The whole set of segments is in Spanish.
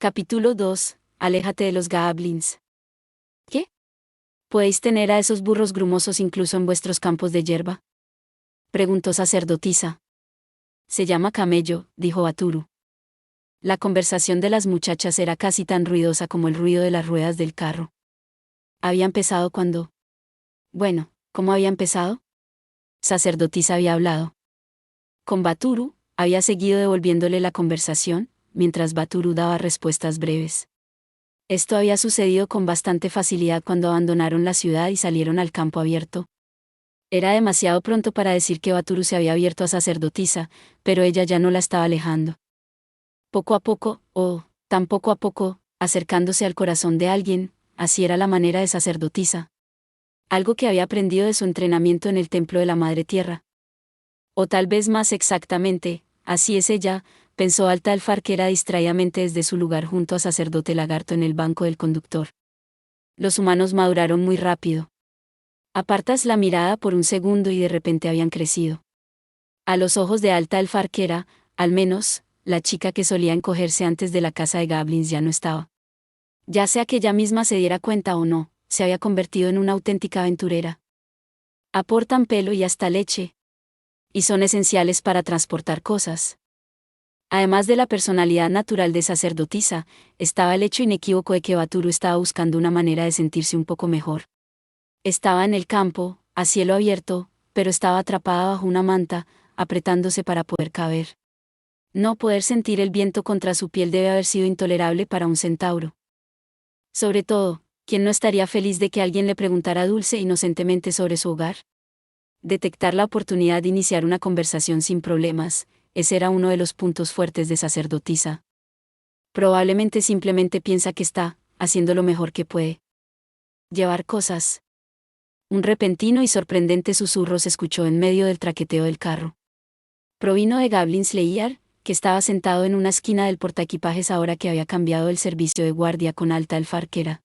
Capítulo 2. Aléjate de los goblins. ¿Qué? ¿Podéis tener a esos burros grumosos incluso en vuestros campos de hierba? Preguntó sacerdotisa. Se llama camello, dijo Baturu. La conversación de las muchachas era casi tan ruidosa como el ruido de las ruedas del carro. ¿Había empezado cuando? Bueno, ¿cómo había empezado? Sacerdotisa había hablado. Con Baturu, había seguido devolviéndole la conversación, mientras Baturu daba respuestas breves. Esto había sucedido con bastante facilidad cuando abandonaron la ciudad y salieron al campo abierto. Era demasiado pronto para decir que Baturu se había abierto a sacerdotisa, pero ella ya no la estaba alejando. Poco a poco, tan poco a poco, acercándose al corazón de alguien, así era la manera de sacerdotisa. Algo que había aprendido de su entrenamiento en el templo de la Madre Tierra. O tal vez más exactamente, así es ella, pensó Alta el Farquera distraídamente desde su lugar junto a Sacerdote Lagarto en el banco del conductor. Los humanos maduraron muy rápido. Apartas la mirada por un segundo y de repente habían crecido. A los ojos de Alta el Farquera, al menos, la chica que solía encogerse antes de la casa de goblins ya no estaba. Ya sea que ella misma se diera cuenta o no, se había convertido en una auténtica aventurera. Aportan pelo y hasta leche. Y son esenciales para transportar cosas. Además de la personalidad natural de sacerdotisa, estaba el hecho inequívoco de que Baturu estaba buscando una manera de sentirse un poco mejor. Estaba en el campo, a cielo abierto, pero estaba atrapada bajo una manta, apretándose para poder caber. No poder sentir el viento contra su piel debe haber sido intolerable para un centauro. Sobre todo, ¿quién no estaría feliz de que alguien le preguntara dulce e inocentemente sobre su hogar? Detectar la oportunidad de iniciar una conversación sin problemas, ese era uno de los puntos fuertes de sacerdotisa. Probablemente simplemente piensa que está haciendo lo mejor que puede. Llevar cosas. Un repentino y sorprendente susurro se escuchó en medio del traqueteo del carro. Provino de Goblin Slayer, que estaba sentado en una esquina del portaequipajes ahora que había cambiado el servicio de guardia con Alta el Farquera.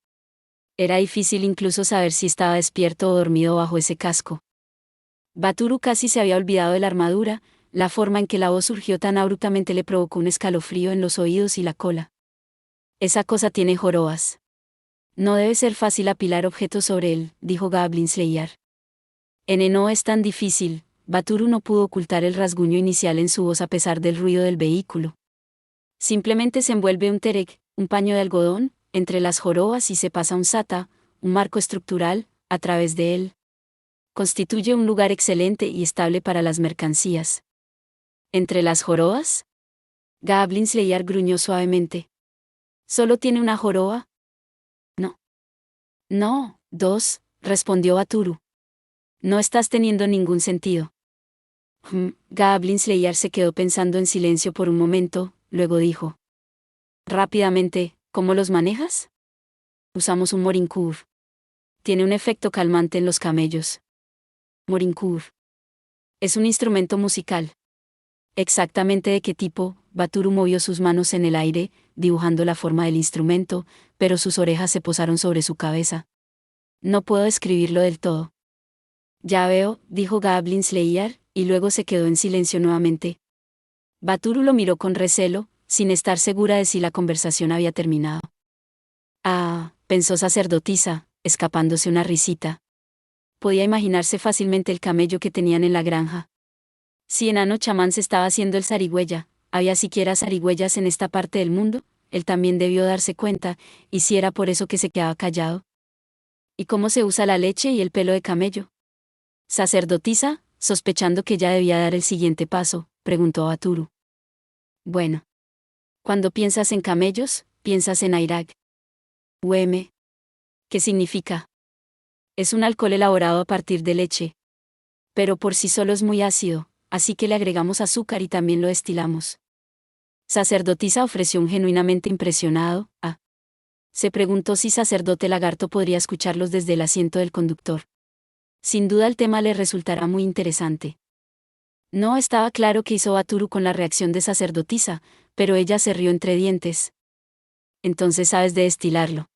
Era difícil incluso saber si estaba despierto o dormido bajo ese casco. Baturu casi se había olvidado de la armadura, la forma en que la voz surgió tan abruptamente le provocó un escalofrío en los oídos y la cola. Esa cosa tiene jorobas. No debe ser fácil apilar objetos sobre él, dijo Goblin Slayer. No es tan difícil, Baturu no pudo ocultar el rasguño inicial en su voz a pesar del ruido del vehículo. Simplemente se envuelve un terek, un paño de algodón, entre las jorobas y se pasa un sata, un marco estructural, a través de él. Constituye un lugar excelente y estable para las mercancías. ¿Entre las jorobas? Goblin Slayer gruñó suavemente. ¿Solo tiene una joroba? No. No, dos, respondió Baturu. No estás teniendo ningún sentido. Goblin Slayer se quedó pensando en silencio por un momento, luego dijo. Rápidamente, ¿cómo los manejas? Usamos un morincourt. Tiene un efecto calmante en los camellos. Morincourt. Es un instrumento musical. ¿Exactamente de qué tipo? Baturu movió sus manos en el aire, dibujando la forma del instrumento, pero sus orejas se posaron sobre su cabeza. No puedo describirlo del todo. Ya veo, dijo Goblin Slayer, y luego se quedó en silencio nuevamente. Baturu lo miró con recelo, sin estar segura de si la conversación había terminado. Pensó sacerdotisa, escapándose una risita. Podía imaginarse fácilmente el camello que tenían en la granja. Si enano chamán se estaba haciendo el zarigüeya, ¿había siquiera zarigüeyas en esta parte del mundo? Él también debió darse cuenta, y si era por eso que se quedaba callado. ¿Y cómo se usa la leche y el pelo de camello? Sacerdotisa, sospechando que ya debía dar el siguiente paso, preguntó a Baturu. Bueno. Cuando piensas en camellos, piensas en Airak. ¿Qué significa? Es un alcohol elaborado a partir de leche. Pero por sí solo es muy ácido, así que le agregamos azúcar y también lo destilamos. Sacerdotisa ofreció un genuinamente impresionado. Se preguntó si Sacerdote Lagarto podría escucharlos desde el asiento del conductor. Sin duda el tema le resultará muy interesante. No estaba claro qué hizo Baturu con la reacción de sacerdotisa, pero ella se rió entre dientes. Entonces sabes de destilarlo.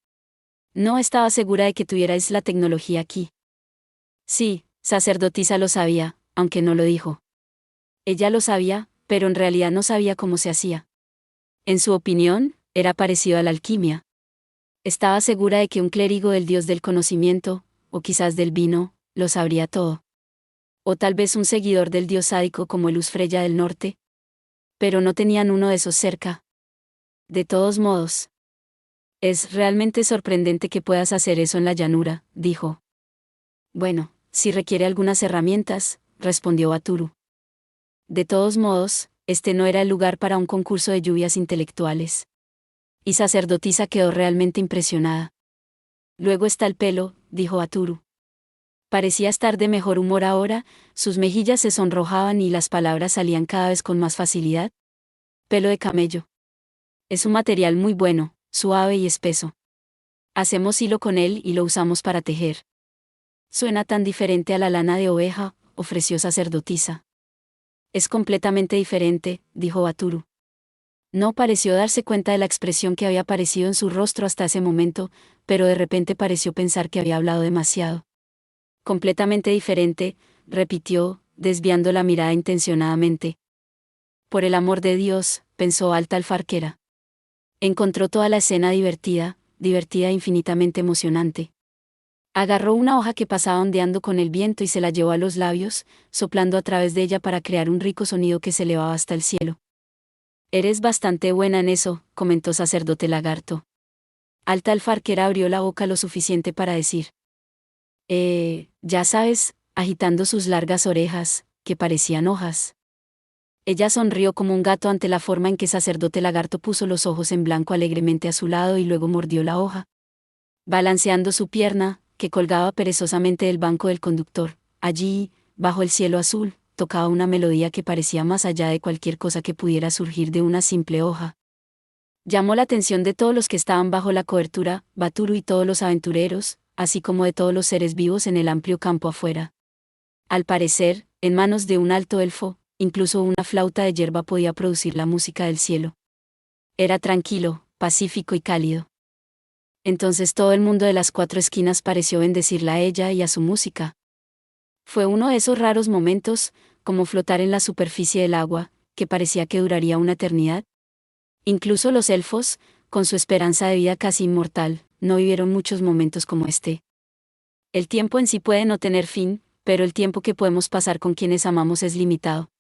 No estaba segura de que tuvierais la tecnología aquí. Sí, sacerdotisa lo sabía, aunque no lo dijo. Ella lo sabía, pero en realidad no sabía cómo se hacía. En su opinión, Era parecido a la alquimia. Estaba segura de que un clérigo del dios del conocimiento, o quizás del vino, lo sabría todo. O tal vez un seguidor del dios sádico como el Usfreya del Norte. Pero no tenían uno de esos cerca. De todos modos. Es realmente sorprendente que puedas hacer eso en la llanura, dijo. Bueno, si requiere algunas herramientas, respondió Baturu. De todos modos, este no era el lugar para un concurso de lluvias intelectuales. Y sacerdotisa quedó realmente impresionada. Luego está el pelo, dijo Baturu. Parecía estar de mejor humor ahora, sus mejillas se sonrojaban y las palabras salían cada vez con más facilidad. Pelo de camello. Es un material muy bueno, suave y espeso. Hacemos hilo con él y lo usamos para tejer. Suena tan diferente a la lana de oveja, ofreció sacerdotisa. Es completamente diferente, dijo Baturu. No pareció darse cuenta de la expresión que había aparecido en su rostro hasta ese momento, pero de repente pareció pensar que había hablado demasiado. Completamente diferente, repitió, desviando la mirada intencionadamente. Por el amor de Dios, pensó Alta Alfarquera. Encontró toda la escena divertida e infinitamente emocionante. Agarró una hoja que pasaba ondeando con el viento y se la llevó a los labios, soplando a través de ella para crear un rico sonido que se elevaba hasta el cielo. Eres bastante buena en eso, comentó Sacerdote Lagarto. Alta Alfarquera abrió la boca lo suficiente para decir. Ya sabes, agitando sus largas orejas, que parecían hojas. Ella sonrió como un gato ante la forma en que Sacerdote Lagarto puso los ojos en blanco alegremente a su lado y luego mordió la hoja. Balanceando su pierna, que colgaba perezosamente del banco del conductor, allí, bajo el cielo azul, tocaba una melodía que parecía más allá de cualquier cosa que pudiera surgir de una simple hoja. Llamó la atención de todos los que estaban bajo la cobertura, Baturu y todos los aventureros, así como de todos los seres vivos en el amplio campo afuera. Al parecer, en manos de un alto elfo, incluso una flauta de hierba podía producir la música del cielo. Era tranquilo, pacífico y cálido. Entonces todo el mundo de las cuatro esquinas pareció bendecirla a ella y a su música. Fue uno de esos raros momentos, como flotar en la superficie del agua, que parecía que duraría una eternidad. Incluso los elfos, con su esperanza de vida casi inmortal, no vivieron muchos momentos como este. El tiempo en sí puede no tener fin, pero el tiempo que podemos pasar con quienes amamos es limitado.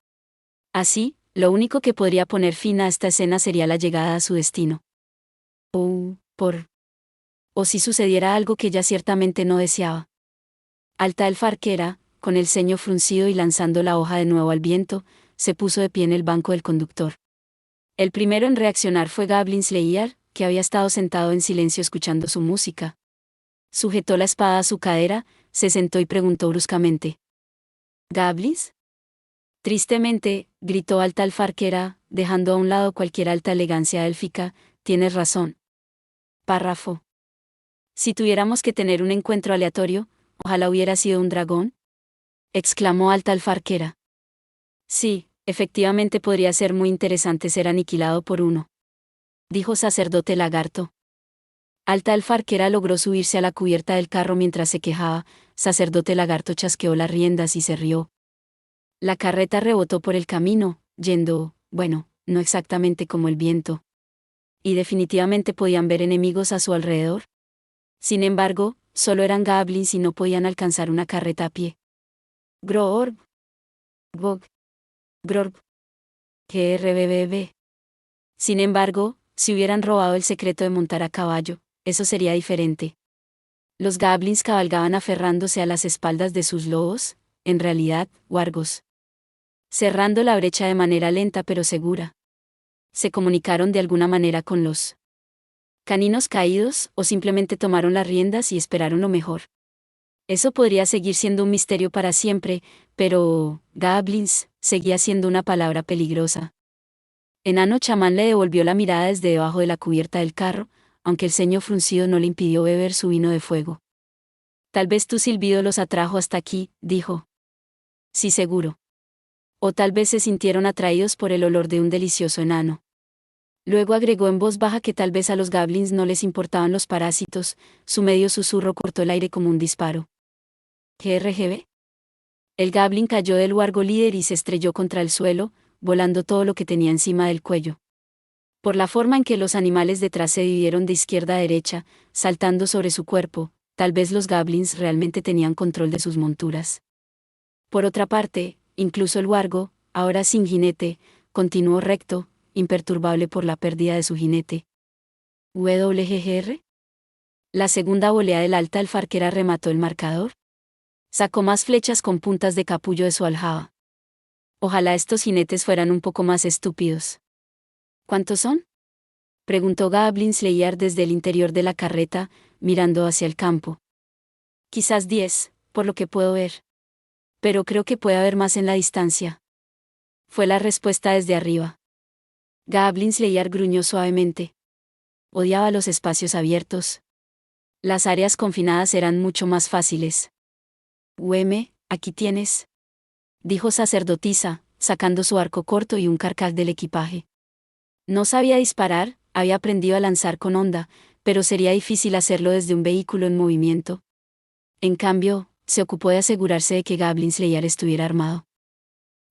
Así, lo único que podría poner fin a esta escena sería la llegada a su destino. O si sucediera algo que ella ciertamente no deseaba. Alta Alfarquera, con el ceño fruncido y lanzando la hoja de nuevo al viento, se puso de pie en el banco del conductor. El primero en reaccionar fue Gablin Slayer, que había estado sentado en silencio escuchando su música. Sujetó la espada a su cadera, se sentó y preguntó bruscamente. ¿Gablins? Tristemente, gritó Alta Alfarquera, dejando a un lado cualquier alta elegancia élfica, tienes razón. Párrafo. Si tuviéramos que tener un encuentro aleatorio, ojalá hubiera sido un dragón, exclamó Alta Alfarquera. Sí, efectivamente podría ser muy interesante ser aniquilado por uno, dijo Sacerdote Lagarto. Alta Alfarquera logró subirse a la cubierta del carro mientras se quejaba, Sacerdote Lagarto chasqueó las riendas y se rió. La carreta rebotó por el camino, yendo, bueno, no exactamente como el viento. Y definitivamente podían ver enemigos a su alrededor. Sin embargo, solo eran goblins y no podían alcanzar una carreta a pie. Grorb. Gog. Grorb. GRBBB. Sin embargo, si hubieran robado el secreto de montar a caballo, eso sería diferente. Los goblins cabalgaban aferrándose a las espaldas de sus lobos, en realidad, wargos. Cerrando la brecha de manera lenta pero segura. Se comunicaron de alguna manera con los caninos caídos, o simplemente tomaron las riendas y esperaron lo mejor. Eso podría seguir siendo un misterio para siempre, pero goblins seguía siendo una palabra peligrosa. Enano chamán le devolvió la mirada desde debajo de la cubierta del carro, aunque el ceño fruncido no le impidió beber su vino de fuego. Tal vez tu silbido los atrajo hasta aquí, dijo. Sí, seguro. O tal vez se sintieron atraídos por el olor de un delicioso enano. Luego agregó en voz baja que tal vez a los goblins no les importaban los parásitos, su medio susurro cortó el aire como un disparo. ¿GRGB? El goblin cayó del wargo líder y se estrelló contra el suelo, volando todo lo que tenía encima del cuello. Por la forma en que los animales detrás se dividieron de izquierda a derecha, saltando sobre su cuerpo, tal vez los goblins realmente tenían control de sus monturas. Por otra parte, incluso el wargo, ahora sin jinete, continuó recto, imperturbable por la pérdida de su jinete. ¿WGGR? La segunda volea del alta alfarquera remató el marcador. Sacó más flechas con puntas de capullo de su aljaba. Ojalá estos jinetes fueran un poco más estúpidos. ¿Cuántos son? Preguntó Goblin Slayer desde el interior de la carreta, mirando hacia el campo. Quizás 10, por lo que puedo ver. Pero creo que puede haber más en la distancia. Fue la respuesta desde arriba. Goblin Slayer gruñó suavemente. Odiaba los espacios abiertos. Las áreas confinadas eran mucho más fáciles. Aquí tienes, dijo sacerdotisa, sacando su arco corto y un carcaj del equipaje. No sabía disparar, había aprendido a lanzar con honda, pero sería difícil hacerlo desde un vehículo en movimiento. En cambio, se ocupó de asegurarse de que Goblin Slayer estuviera armado.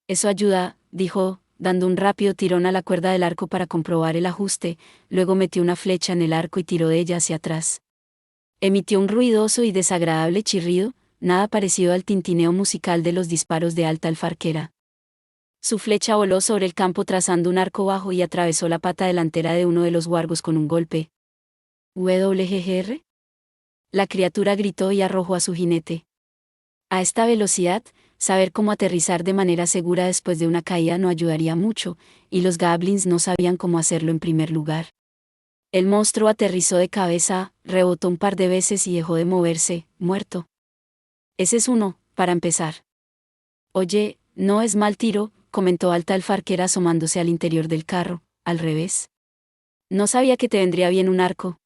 Eso ayuda, dijo, dando un rápido tirón a la cuerda del arco para comprobar el ajuste, luego metió una flecha en el arco y tiró de ella hacia atrás. Emitió un ruidoso y desagradable chirrido, nada parecido al tintineo musical de los disparos de alta alfarquera. Su flecha voló sobre el campo trazando un arco bajo y atravesó la pata delantera de uno de los wargos con un golpe. ¿WGGR? La criatura gritó y arrojó a su jinete. A esta velocidad, saber cómo aterrizar de manera segura después de una caída no ayudaría mucho, y los goblins no sabían cómo hacerlo en primer lugar. El monstruo aterrizó de cabeza, rebotó un par de veces y dejó de moverse, muerto. Ese es uno, para empezar. Oye, no es mal tiro, comentó alta alfarquera asomándose al interior del carro, al revés. No sabía que te vendría bien un arco.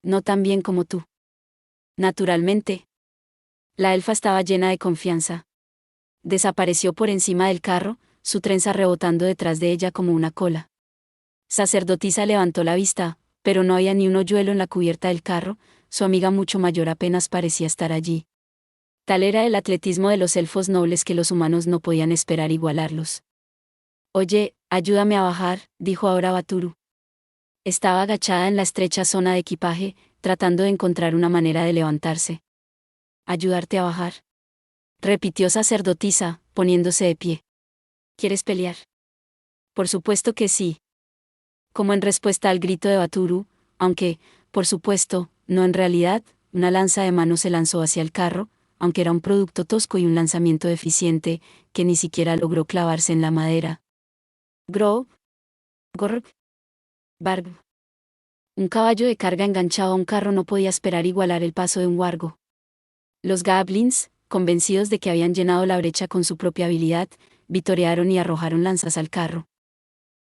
No tan bien como tú. Naturalmente. La elfa estaba llena de confianza. Desapareció por encima del carro, su trenza rebotando detrás de ella como una cola. Sacerdotisa levantó la vista, pero no había ni un hoyuelo en la cubierta del carro, su amiga mucho mayor apenas parecía estar allí. Tal era el atletismo de los elfos nobles que los humanos no podían esperar igualarlos. Oye, ayúdame a bajar, dijo ahora Baturu. Estaba agachada en la estrecha zona de equipaje, tratando de encontrar una manera de levantarse. ¿Ayudarte a bajar?, repitió sacerdotisa, poniéndose de pie. ¿Quieres pelear? Por supuesto que sí. Como en respuesta al grito de Baturu, aunque, por supuesto, no en realidad, una lanza de mano se lanzó hacia el carro, aunque era un producto tosco y un lanzamiento deficiente, que ni siquiera logró clavarse en la madera. Grov. Gorg. Barg. Un caballo de carga enganchado a un carro no podía esperar igualar el paso de un wargo. Los goblins, convencidos de que habían llenado la brecha con su propia habilidad, vitorearon y arrojaron lanzas al carro.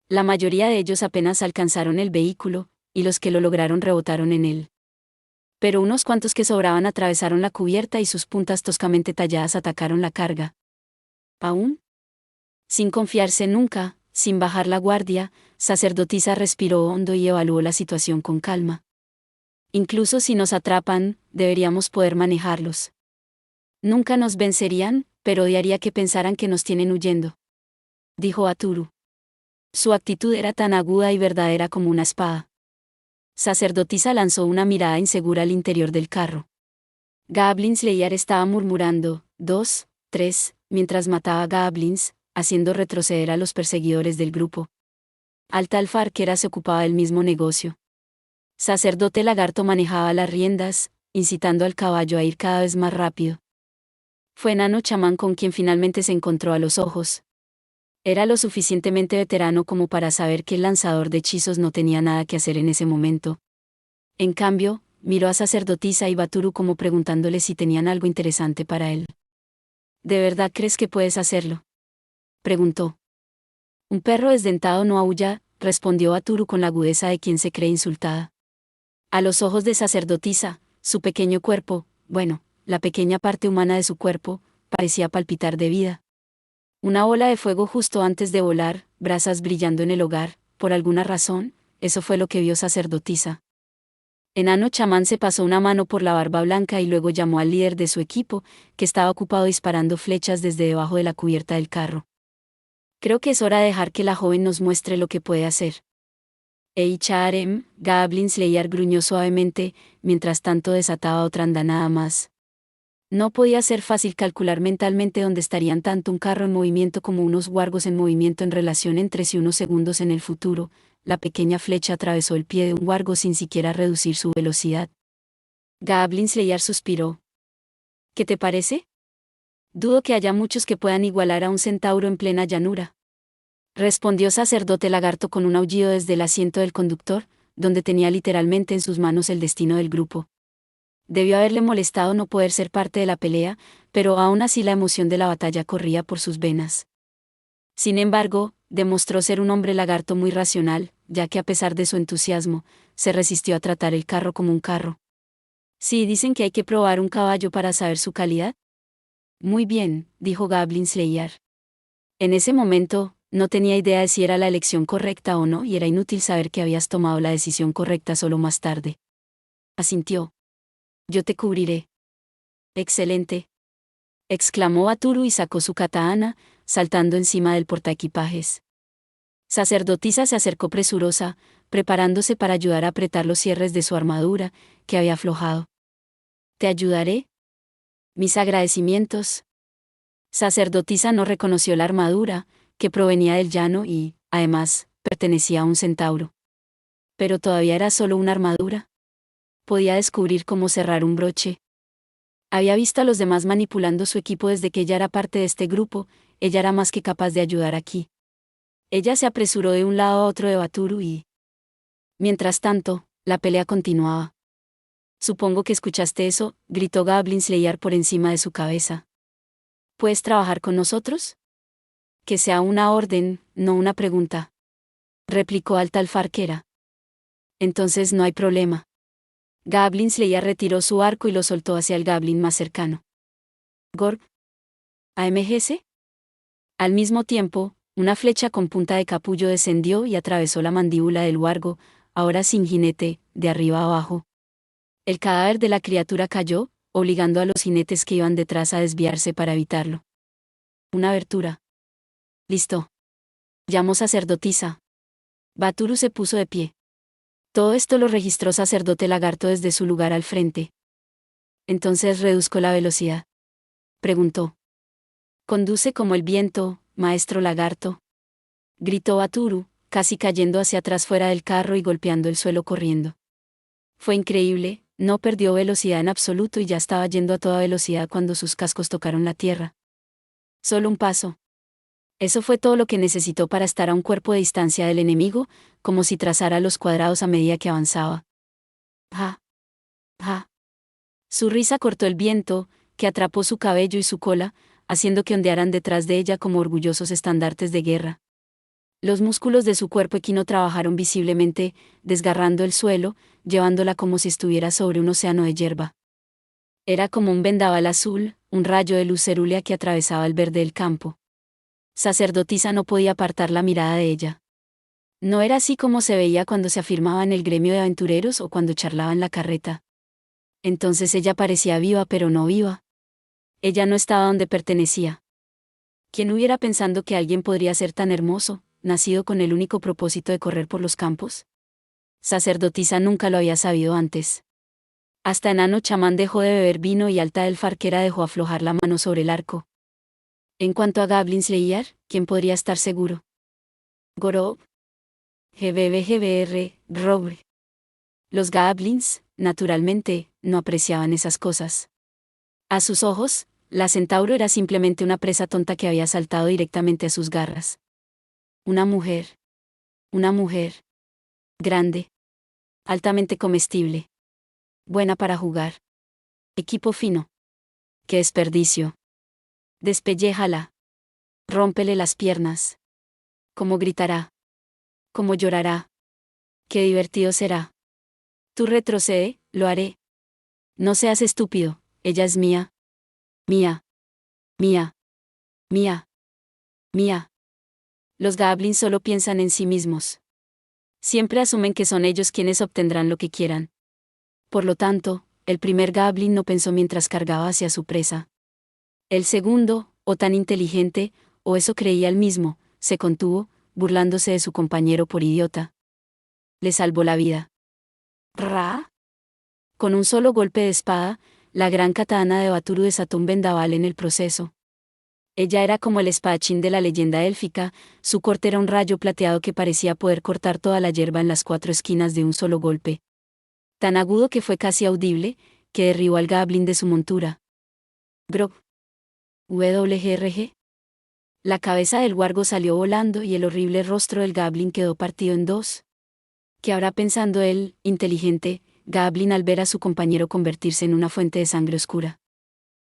La mayoría de ellos apenas alcanzaron el vehículo, y los que lo lograron rebotaron en él. Pero unos cuantos que sobraban atravesaron la cubierta y sus puntas toscamente talladas atacaron la carga. ¿Aún? Sin confiarse nunca, sin bajar la guardia, sacerdotisa respiró hondo y evaluó la situación con calma. Incluso si nos atrapan, deberíamos poder manejarlos. Nunca nos vencerían, pero odiaría que pensaran que nos tienen huyendo, dijo Aturu. Su actitud era tan aguda y verdadera como una espada. Sacerdotisa lanzó una mirada insegura al interior del carro. Goblin Slayer estaba murmurando, 2, 3, mientras mataba a goblins, haciendo retroceder a los perseguidores del grupo. Alta alfarquera se ocupaba del mismo negocio. Sacerdote lagarto manejaba las riendas, incitando al caballo a ir cada vez más rápido. Fue enano chamán con quien finalmente se encontró a los ojos. Era lo suficientemente veterano como para saber que el lanzador de hechizos no tenía nada que hacer en ese momento. En cambio, miró a sacerdotisa y Baturu como preguntándole si tenían algo interesante para él. ¿De verdad crees que puedes hacerlo?, preguntó. Un perro desdentado no aúlla, respondió Baturu con la agudeza de quien se cree insultada. A los ojos de sacerdotisa, su pequeño cuerpo, bueno, la pequeña parte humana de su cuerpo, parecía palpitar de vida. Una bola de fuego justo antes de volar, brasas brillando en el hogar, por alguna razón, eso fue lo que vio sacerdotisa. Enano chamán se pasó una mano por la barba blanca y luego llamó al líder de su equipo, que estaba ocupado disparando flechas desde debajo de la cubierta del carro. Creo que es hora de dejar que la joven nos muestre lo que puede hacer. HRM, Goblin Slayer gruñó suavemente, mientras tanto desataba otra andanada más. No podía ser fácil calcular mentalmente dónde estarían tanto un carro en movimiento como unos wargos en movimiento en relación entre sí unos segundos en el futuro. La pequeña flecha atravesó el pie de un wargo sin siquiera reducir su velocidad. Goblin Slayer suspiró. ¿Qué te parece? Dudo que haya muchos que puedan igualar a un centauro en plena llanura. Respondió Sacerdote Lagarto con un aullido desde el asiento del conductor, donde tenía literalmente en sus manos el destino del grupo. Debió haberle molestado no poder ser parte de la pelea, pero aún así la emoción de la batalla corría por sus venas. Sin embargo, demostró ser un hombre lagarto muy racional, ya que a pesar de su entusiasmo, se resistió a tratar el carro como un carro. Sí, dicen que hay que probar un caballo para saber su calidad. Muy bien, dijo Goblin Slayer. En ese momento, no tenía idea de si era la elección correcta o no y era inútil saber que habías tomado la decisión correcta solo más tarde. Asintió. Yo te cubriré. Excelente. Exclamó Baturu y sacó su katana, saltando encima del portaequipajes. Sacerdotisa se acercó presurosa, preparándose para ayudar a apretar los cierres de su armadura, que había aflojado. ¿Te ayudaré? Mis agradecimientos. Sacerdotisa no reconoció la armadura, que provenía del llano y, además, pertenecía a un centauro. Pero todavía era solo una armadura. Podía descubrir cómo cerrar un broche. Había visto a los demás manipulando su equipo desde que ella era parte de este grupo, ella era más que capaz de ayudar aquí. Ella se apresuró de un lado a otro de Baturu y... Mientras tanto, la pelea continuaba. Supongo que escuchaste eso, gritó Goblin Slayer por encima de su cabeza. ¿Puedes trabajar con nosotros? Que sea una orden, no una pregunta. Replicó Alta Alfarquera. Entonces no hay problema. Goblin Slayer retiró su arco y lo soltó hacia el Goblin más cercano. Gorg. ¿AMGC? Al mismo tiempo, una flecha con punta de capullo descendió y atravesó la mandíbula del wargo, ahora sin jinete, de arriba a abajo. El cadáver de la criatura cayó, obligando a los jinetes que iban detrás a desviarse para evitarlo. Una abertura. Listo. Llamó sacerdotisa. Baturu se puso de pie. Todo esto lo registró Sacerdote Lagarto desde su lugar al frente. Entonces reduzco la velocidad. Preguntó. Conduce como el viento, maestro lagarto. Gritó Baturu, casi cayendo hacia atrás fuera del carro y golpeando el suelo corriendo. Fue increíble, no perdió velocidad en absoluto y ya estaba yendo a toda velocidad cuando sus cascos tocaron la tierra. Solo un paso. Eso fue todo lo que necesitó para estar a un cuerpo de distancia del enemigo, como si trazara los cuadrados a medida que avanzaba. ¡Ja! ¡Ja! Su risa cortó el viento, que atrapó su cabello y su cola, haciendo que ondearan detrás de ella como orgullosos estandartes de guerra. Los músculos de su cuerpo equino trabajaron visiblemente, desgarrando el suelo, llevándola como si estuviera sobre un océano de hierba. Era como un vendaval azul, un rayo de luz cerúlea que atravesaba el verde del campo. Sacerdotisa no podía apartar la mirada de ella. No era así como se veía cuando se afirmaba en el gremio de aventureros o cuando charlaba en la carreta. Entonces ella parecía viva pero no viva. Ella no estaba donde pertenecía. ¿Quién hubiera pensado que alguien podría ser tan hermoso, nacido con el único propósito de correr por los campos? Sacerdotisa nunca lo había sabido antes. Hasta Enano Chamán dejó de beber vino y Alta Elfarquera dejó aflojar la mano sobre el arco. En cuanto a Goblin Slayer, ¿quién podría estar seguro? Gorob. GBR, Rob. Los Goblins, naturalmente, no apreciaban esas cosas. A sus ojos, la centauro era simplemente una presa tonta que había saltado directamente a sus garras. Una mujer. Una mujer. Grande. Altamente comestible. Buena para jugar. Equipo fino. ¡Qué desperdicio! Despelléjala. Rómpele las piernas. ¿Cómo gritará? ¿Cómo llorará? ¡Qué divertido será! Tú retrocede, lo haré. No seas estúpido, ella es mía. Mía. Mía. Mía. Mía. Los goblins solo piensan en sí mismos. Siempre asumen que son ellos quienes obtendrán lo que quieran. Por lo tanto, el primer goblin no pensó mientras cargaba hacia su presa. El segundo, o tan inteligente, o eso creía él mismo, se contuvo, burlándose de su compañero por idiota. Le salvó la vida. Ra. Con un solo golpe de espada, la gran katana de Báturu desató un vendaval en el proceso. Ella era como el espadachín de la leyenda élfica, su corte era un rayo plateado que parecía poder cortar toda la hierba en las 4 esquinas de un solo golpe. Tan agudo que fue casi audible, que derribó al Goblin de su montura. Grog. WGRG. La cabeza del wargo salió volando y el horrible rostro del Goblin quedó partido en dos. ¿Qué habrá pensando el, inteligente, Goblin al ver a su compañero convertirse en una fuente de sangre oscura?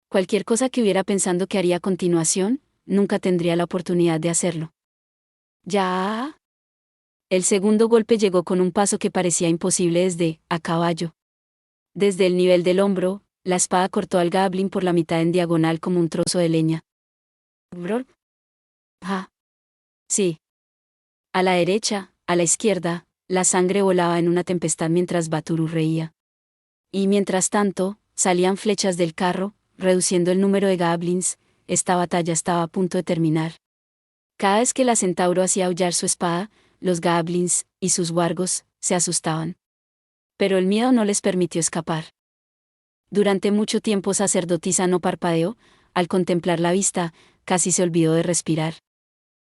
Cualquier cosa que hubiera pensando que haría a continuación, nunca tendría la oportunidad de hacerlo. ¿Ya? El segundo golpe llegó con un paso que parecía imposible desde, a caballo. Desde el nivel del hombro, la espada cortó al Goblin por la mitad en diagonal como un trozo de leña. ¿Bror? Ah. Sí. A la derecha, a la izquierda, la sangre volaba en una tempestad mientras Báturu reía. Y mientras tanto, salían flechas del carro, reduciendo el número de goblins. Esta batalla estaba a punto de terminar. Cada vez que la centauro hacía aullar su espada, los goblins, y sus wargos, se asustaban. Pero el miedo no les permitió escapar. Durante mucho tiempo sacerdotisa no parpadeó, al contemplar la vista, casi se olvidó de respirar.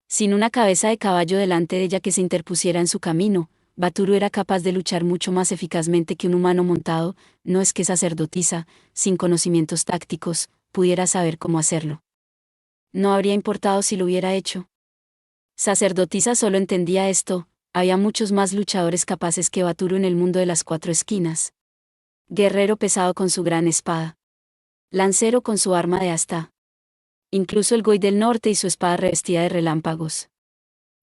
Sin una cabeza de caballo delante de ella que se interpusiera en su camino, Báturu era capaz de luchar mucho más eficazmente que un humano montado. No es que sacerdotisa, sin conocimientos tácticos, pudiera saber cómo hacerlo. No habría importado si lo hubiera hecho. Sacerdotisa solo entendía esto: había muchos más luchadores capaces que Báturu en el mundo de las 4 esquinas. Guerrero pesado con su gran espada. Lancero con su arma de asta. Incluso el Goi del Norte y su espada revestida de relámpagos.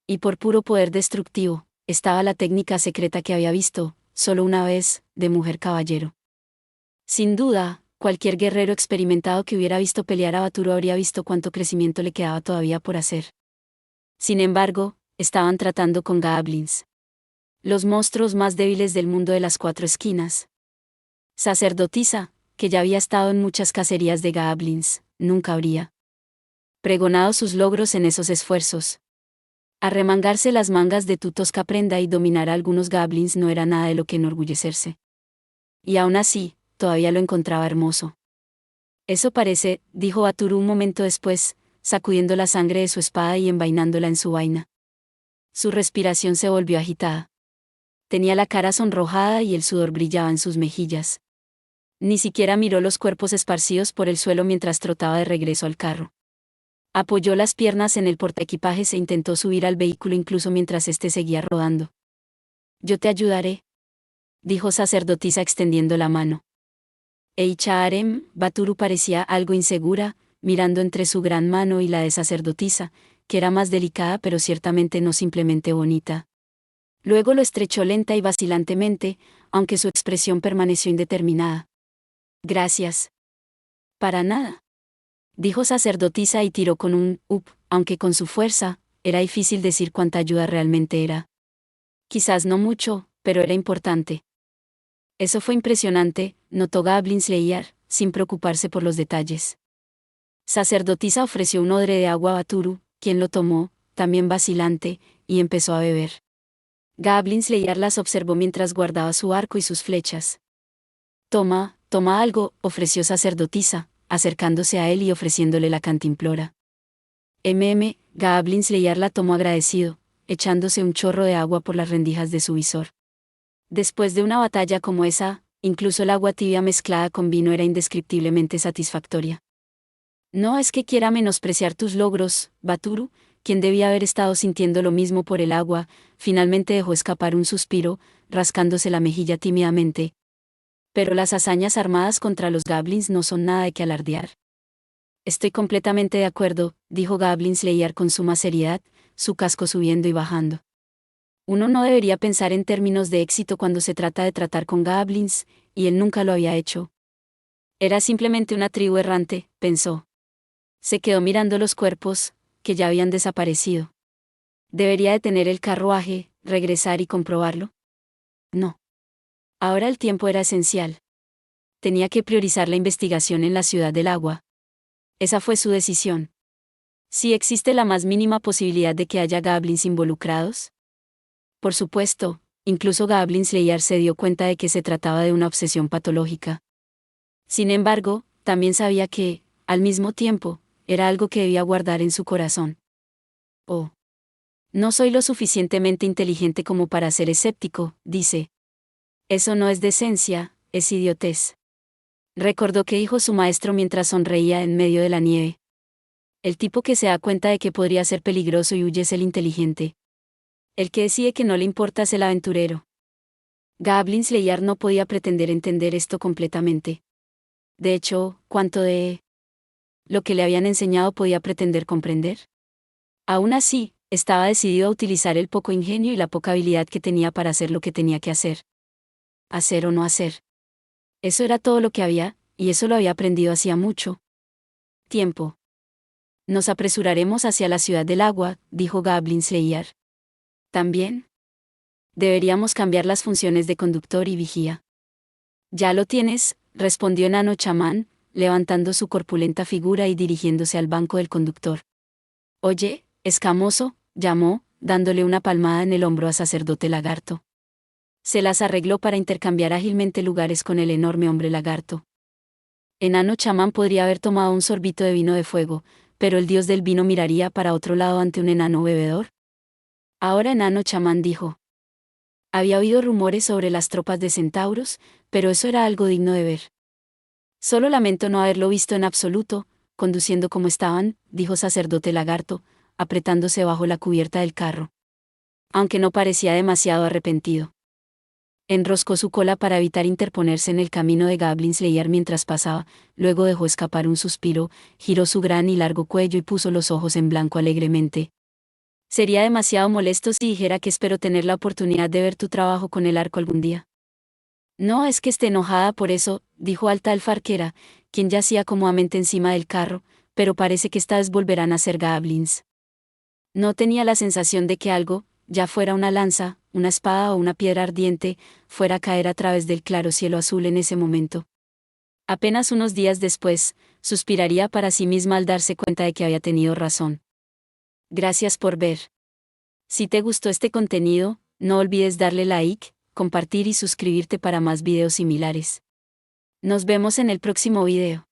Y por puro poder destructivo, estaba la técnica secreta que había visto, solo una vez, de mujer caballero. Sin duda, cualquier guerrero experimentado que hubiera visto pelear a Báturu habría visto cuánto crecimiento le quedaba todavía por hacer. Sin embargo, estaban tratando con goblins. Los monstruos más débiles del mundo de las 4 esquinas. Sacerdotisa, que ya había estado en muchas cacerías de goblins, nunca habría pregonado sus logros en esos esfuerzos. Arremangarse las mangas de tu tosca prenda y dominar a algunos goblins no era nada de lo que enorgullecerse. Y aún así, todavía lo encontraba hermoso. Eso parece, dijo Báturu un momento después, sacudiendo la sangre de su espada y envainándola en su vaina. Su respiración se volvió agitada. Tenía la cara sonrojada y el sudor brillaba en sus mejillas. Ni siquiera miró los cuerpos esparcidos por el suelo mientras trotaba de regreso al carro. Apoyó las piernas en el portaequipajes e intentó subir al vehículo incluso mientras éste seguía rodando. Yo te ayudaré, dijo sacerdotisa extendiendo la mano. Eichaarem, Báturu parecía algo insegura, mirando entre su gran mano y la de sacerdotisa, que era más delicada pero ciertamente no simplemente bonita. Luego lo estrechó lenta y vacilantemente, aunque su expresión permaneció indeterminada. Gracias. Para nada, dijo sacerdotisa y tiró con un up, aunque con su fuerza, era difícil decir cuánta ayuda realmente era. Quizás no mucho, pero era importante. Eso fue impresionante, notó Goblin Slayer, sin preocuparse por los detalles. Sacerdotisa ofreció un odre de agua a Báturu, quien lo tomó, también vacilante, y empezó a beber. Goblin Slayer las observó mientras guardaba su arco y sus flechas. Toma algo, ofreció sacerdotisa, acercándose a él y ofreciéndole la cantimplora. Goblin Slayer la tomó agradecido, echándose un chorro de agua por las rendijas de su visor. Después de una batalla como esa, incluso el agua tibia mezclada con vino era indescriptiblemente satisfactoria. No es que quiera menospreciar tus logros, Báturu, quien debía haber estado sintiendo lo mismo por el agua, finalmente dejó escapar un suspiro, rascándose la mejilla tímidamente. Pero las hazañas armadas contra los goblins no son nada de que alardear. Estoy completamente de acuerdo, dijo Goblin Slayer con suma seriedad, su casco subiendo y bajando. Uno no debería pensar en términos de éxito cuando se trata de tratar con goblins, y él nunca lo había hecho. Era simplemente una tribu errante, pensó. Se quedó mirando los cuerpos, que ya habían desaparecido. ¿Debería detener el carruaje, regresar y comprobarlo? No. Ahora el tiempo era esencial. Tenía que priorizar la investigación en la Ciudad del Agua. Esa fue su decisión. ¿Sí existe la más mínima posibilidad de que haya goblins involucrados? Por supuesto, Incluso Goblin Slayer se dio cuenta de que se trataba de una obsesión patológica. Sin embargo, también sabía que, al mismo tiempo, era algo que debía guardar en su corazón. Oh. No soy lo suficientemente inteligente como para ser escéptico, dice. Eso no es decencia, es idiotez. Recordó que dijo su maestro mientras sonreía en medio de la nieve. El tipo que se da cuenta de que podría ser peligroso y huye es el inteligente. El que decide que no le importa es el aventurero. Goblin Slayer no podía pretender entender esto completamente. De hecho, ¿cuánto de lo que le habían enseñado podía pretender comprender? Aún así, estaba decidido a utilizar el poco ingenio y la poca habilidad que tenía para hacer lo que tenía que hacer. Hacer o no hacer. Eso era todo lo que había, y eso lo había aprendido hacía mucho tiempo. Nos apresuraremos hacia la ciudad del agua, dijo Goblin Slayer. También deberíamos cambiar las funciones de conductor y vigía. Ya lo tienes, respondió Enano Chamán, levantando su corpulenta figura y dirigiéndose al banco del conductor. Oye, escamoso, llamó, dándole una palmada en el hombro a Sacerdote Lagarto. Se las arregló para intercambiar ágilmente lugares con el enorme hombre lagarto. Enano Chamán podría haber tomado un sorbito de vino de fuego, pero el dios del vino miraría para otro lado ante un enano bebedor. Ahora Enano Chamán dijo. Había oído rumores sobre las tropas de centauros, pero eso era algo digno de ver. Solo lamento no haberlo visto en absoluto, conduciendo como estaban, dijo Sacerdote Lagarto, apretándose bajo la cubierta del carro. Aunque no parecía demasiado arrepentido. Enroscó su cola para evitar interponerse en el camino de Goblin Slayer mientras pasaba, luego dejó escapar un suspiro, giró su gran y largo cuello y puso los ojos en blanco alegremente. Sería demasiado molesto si dijera que espero tener la oportunidad de ver tu trabajo con el arco algún día. No es que esté enojada por eso, dijo Alta Alfarquera, quien yacía cómodamente encima del carro, pero parece que esta vez volverán a ser goblins. No tenía la sensación de que algo, ya fuera una lanza, una espada o una piedra ardiente, fuera a caer a través del claro cielo azul en ese momento. Apenas unos días después, suspiraría para sí misma al darse cuenta de que había tenido razón. Gracias por ver. Si te gustó este contenido, no olvides darle like, compartir y suscribirte para más videos similares. Nos vemos en el próximo video.